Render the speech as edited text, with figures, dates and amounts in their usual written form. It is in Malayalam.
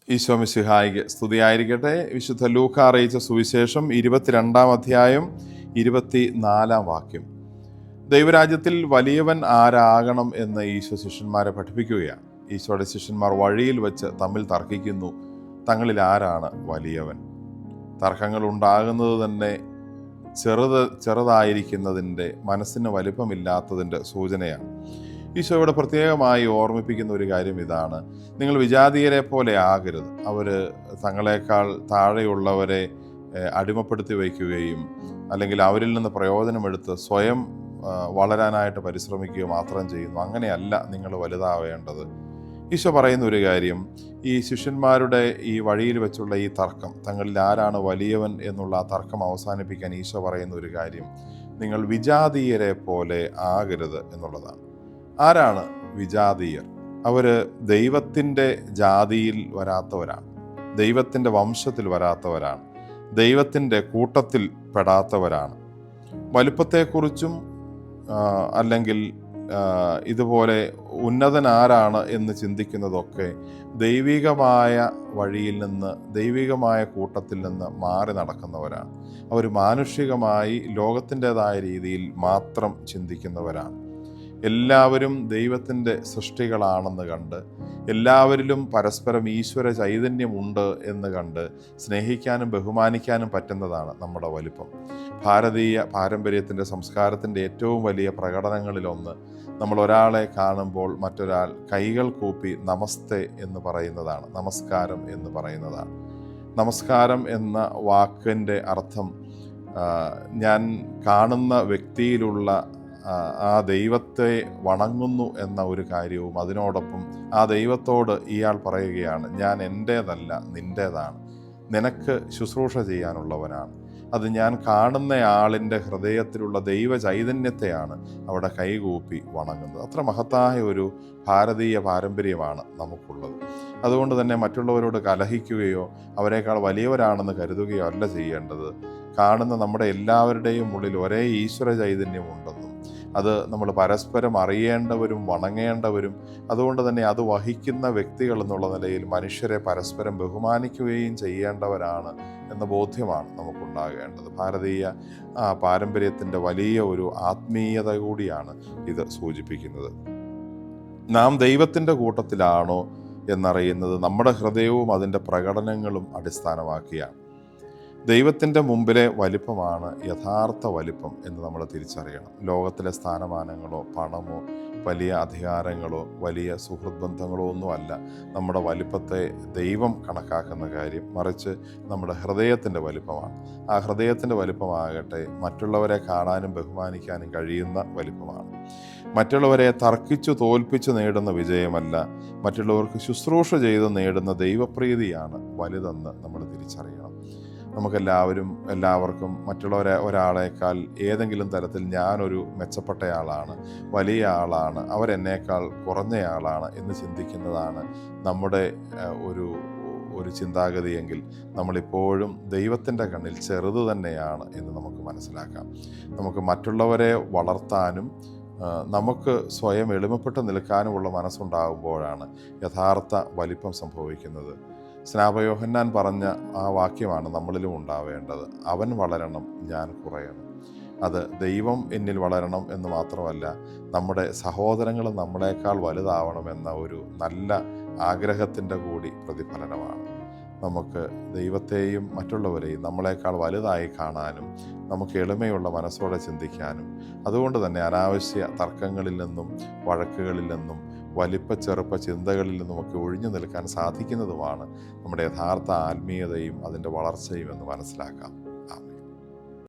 ഈശോ മിശിഹായിക്ക് സ്തുതിയായിരിക്കട്ടെ. വിശുദ്ധ ലൂക്ക അറിയിച്ച സുവിശേഷം 22 അധ്യായം 24 ദൈവരാജ്യത്തിൽ വലിയവൻ ആരാകണം എന്ന് ഈശോ ശിഷ്യന്മാരെ പഠിപ്പിക്കുകയാണ്. ഈശോയുടെ ശിഷ്യന്മാർ വഴിയിൽ വെച്ച് തമ്മിൽ തർക്കിക്കുന്നു, തങ്ങളിൽ ആരാണ് വലിയവൻ. തർക്കങ്ങൾ ഉണ്ടാകുന്നത് തന്നെ ചെറുതായിരിക്കുന്നതിൻ്റെ, മനസ്സിന് വലിപ്പമില്ലാത്തതിൻ്റെ സൂചനയാണ്. ഈശോ ഇവിടെ പ്രത്യേകമായി ഓർമ്മിപ്പിക്കുന്ന ഒരു കാര്യം ഇതാണ്: നിങ്ങൾ വിജാതീയരെ പോലെ ആകരുത്. അവർ തങ്ങളെക്കാൾ താഴെയുള്ളവരെ അടിമപ്പെടുത്തി വയ്ക്കുകയും അല്ലെങ്കിൽ അവരിൽ നിന്ന് പ്രയോജനമെടുത്ത് സ്വയം വളരാനായിട്ട് പരിശ്രമിക്കുക മാത്രം ചെയ്യുന്നു. അങ്ങനെയല്ല നിങ്ങൾ വലുതാവേണ്ടത്. ഈശോ പറയുന്ന ഒരു കാര്യം, ഈ ശിഷ്യന്മാരുടെ ഈ വഴിയിൽ വെച്ചുള്ള ഈ തർക്കം, തങ്ങളിൽ ആരാണ് വലിയവൻ എന്നുള്ള ആ തർക്കം അവസാനിപ്പിക്കാൻ ഈശോ പറയുന്ന ഒരു കാര്യം, നിങ്ങൾ വിജാതീയരെ പോലെ ആകരുത് എന്നുള്ളതാണ്. ആരാണ് വിജാതീയർ? അവർ ദൈവത്തിൻ്റെ ജാതിയിൽ വരാത്തവരാണ്, ദൈവത്തിൻ്റെ വംശത്തിൽ വരാത്തവരാണ്, ദൈവത്തിൻ്റെ കൂട്ടത്തിൽ പെടാത്തവരാണ്. വലുപ്പത്തെക്കുറിച്ചും അല്ലെങ്കിൽ ഇതുപോലെ ഉന്നതനാരാണ് എന്ന് ചിന്തിക്കുന്നതൊക്കെ ദൈവികമായ വഴിയിൽ നിന്ന്, ദൈവികമായ കൂട്ടത്തിൽ നിന്ന് മാറി നടക്കുന്നവരാണ്. അവർ മാനുഷികമായി ലോകത്തിൻ്റെതായ രീതിയിൽ മാത്രം ചിന്തിക്കുന്നവരാണ്. എല്ലാവരും ദൈവത്തിൻ്റെ സൃഷ്ടികളാണെന്ന് കണ്ട്, എല്ലാവരിലും പരസ്പരം ഈശ്വര ചൈതന്യമുണ്ട് എന്ന് കണ്ട് സ്നേഹിക്കാനും ബഹുമാനിക്കാനും പറ്റുന്നതാണ് നമ്മുടെ വലിപ്പം. ഭാരതീയ പാരമ്പര്യത്തിൻ്റെ, സംസ്കാരത്തിൻ്റെ ഏറ്റവും വലിയ പ്രകടനങ്ങളിലൊന്ന്, നമ്മൾ ഒരാളെ കാണുമ്പോൾ മറ്റൊരാൾ കൈകൾ കൂപ്പി നമസ്തേ എന്ന് പറയുന്നതാണ്, നമസ്കാരം എന്ന് പറയുന്നതാണ്. നമസ്കാരം എന്ന വാക്കിൻ്റെ അർത്ഥം ഞാൻ കാണുന്ന വ്യക്തിയിലുള്ള ആ ദൈവത്തെ വണങ്ങുന്നു എന്ന ഒരു കാര്യവും, അതിനോടൊപ്പം ആ ദൈവത്തോട് ഇയാൾ പറയുകയാണ്, ഞാൻ എൻ്റേതല്ല നിൻ്റേതാണ്, നിനക്ക് ശുശ്രൂഷ ചെയ്യാനുള്ളവനാണ്. അത് ഞാൻ കാണുന്ന ആളിൻ്റെ ഹൃദയത്തിലുള്ള ദൈവ ചൈതന്യത്തെയാണ് അവിടെ കൈകൂപ്പി വണങ്ങുന്നത്. അത്ര മഹത്തായ ഒരു ഭാരതീയ പാരമ്പര്യമാണ് നമുക്കുള്ളത്. അതുകൊണ്ട് തന്നെ മറ്റുള്ളവരോട് കലഹിക്കുകയോ അവരെക്കാൾ വലിയവരാണെന്ന് കരുതുകയോ അല്ല ചെയ്യേണ്ടത്. കാണുന്ന നമ്മുടെ എല്ലാവരുടെയും ഉള്ളിൽ ഒരേ ഈശ്വര ചൈതന്യമുണ്ടെന്നും അത് നമ്മൾ പരസ്പരം അറിയേണ്ടവരും വണങ്ങേണ്ടവരും, അതുകൊണ്ട് തന്നെ അത് വഹിക്കുന്ന വ്യക്തികൾ എന്നുള്ള നിലയിൽ മനുഷ്യരെ പരസ്പരം ബഹുമാനിക്കുകയും ചെയ്യേണ്ടവരാണ് എന്ന ബോധ്യമാണ് നമുക്കുണ്ടാകേണ്ടത്. ഭാരതീയ പാരമ്പര്യത്തിൻ്റെ വലിയ ഒരു ആത്മീയത കൂടിയാണ് ഇത് സൂചിപ്പിക്കുന്നത്. നാം ദൈവത്തിൻ്റെ കൂട്ടത്തിലാണോ എന്നറിയുന്നത് നമ്മുടെ ഹൃദയവും അതിൻ്റെ പ്രകടനങ്ങളും അടിസ്ഥാനമാക്കിയാണ്. ദൈവത്തിൻ്റെ മുമ്പിലെ വലിപ്പമാണ് യഥാർത്ഥ വലിപ്പം എന്ന് നമ്മൾ തിരിച്ചറിയണം. ലോകത്തിലെ സ്ഥാനമാനങ്ങളോ പണമോ വലിയ അധികാരങ്ങളോ വലിയ സുഹൃത്ത് ബന്ധങ്ങളോ ഒന്നുമല്ല നമ്മുടെ വലിപ്പത്തെ ദൈവം കണക്കാക്കുന്ന കാര്യം, മറിച്ച് നമ്മുടെ ഹൃദയത്തിൻ്റെ വലിപ്പമാണ്. ആ ഹൃദയത്തിൻ്റെ വലിപ്പമാകട്ടെ മറ്റുള്ളവരെ കാണാനും ബഹുമാനിക്കാനും കഴിയുന്ന വലിപ്പമാണ്. മറ്റുള്ളവരെ തർക്കിച്ചു തോൽപ്പിച്ച് നേടുന്ന വിജയമല്ല, മറ്റുള്ളവർക്ക് ശുശ്രൂഷ ചെയ്ത് നേടുന്ന ദൈവപ്രീതിയാണ് വലുതെന്ന് നമ്മൾ തിരിച്ചറിയണം. എല്ലാവർക്കും ഒരാളേക്കാൾ ഏതെങ്കിലും തരത്തിൽ ഞാനൊരു മെച്ചപ്പെട്ടയാളാണ്, വലിയ ആളാണ്, അവരെന്നേക്കാൾ കുറഞ്ഞയാളാണ് എന്ന് ചിന്തിക്കുന്നതാണ് നമ്മുടെ ഒരു ചിന്താഗതിയെങ്കിൽ നമ്മളിപ്പോഴും ദൈവത്തിൻ്റെ കണ്ണിൽ ചെറുത് തന്നെയാണ് എന്ന് നമുക്ക് മനസ്സിലാക്കാം. നമുക്ക് മറ്റുള്ളവരെ വളർത്താനും നമുക്ക് സ്വയം എളിമപ്പെട്ട് നിൽക്കാനുമുള്ള മനസ്സുണ്ടാകുമ്പോഴാണ് യഥാർത്ഥ വലിപ്പം സംഭവിക്കുന്നത്. സ്നാപയോഹന്നാൻ പറഞ്ഞ ആ വാക്യമാണ് നമ്മളിലും ഉണ്ടാവേണ്ടത്: അവൻ വളരണം, ഞാൻ കുറയണം. അത് ദൈവം എന്നിൽ വളരണം എന്ന് മാത്രമല്ല, നമ്മുടെ സഹോദരങ്ങൾ നമ്മളെക്കാൾ വലുതാവണമെന്ന ഒരു നല്ല ആഗ്രഹത്തിൻ്റെ കൂടി പ്രതിഫലനമാണ്. നമുക്ക് ദൈവത്തെയും മറ്റുള്ളവരെയും നമ്മളെക്കാൾ വലുതായി കാണാനും നമുക്ക് എളിമയുള്ള മനസ്സോടെ ചിന്തിക്കാനും, അതുകൊണ്ട് തന്നെ അനാവശ്യ തർക്കങ്ങളിൽ നിന്നും വഴക്കുകളിൽ നിന്നും വലിപ്പ ചിന്തകളിൽ നിന്നുമൊക്കെ ഒഴിഞ്ഞു നിൽക്കാൻ സാധിക്കുന്നതുമാണ് നമ്മുടെ യഥാർത്ഥ ആത്മീയതയും അതിൻ്റെ വളർച്ചയും എന്ന് മനസ്സിലാക്കാം.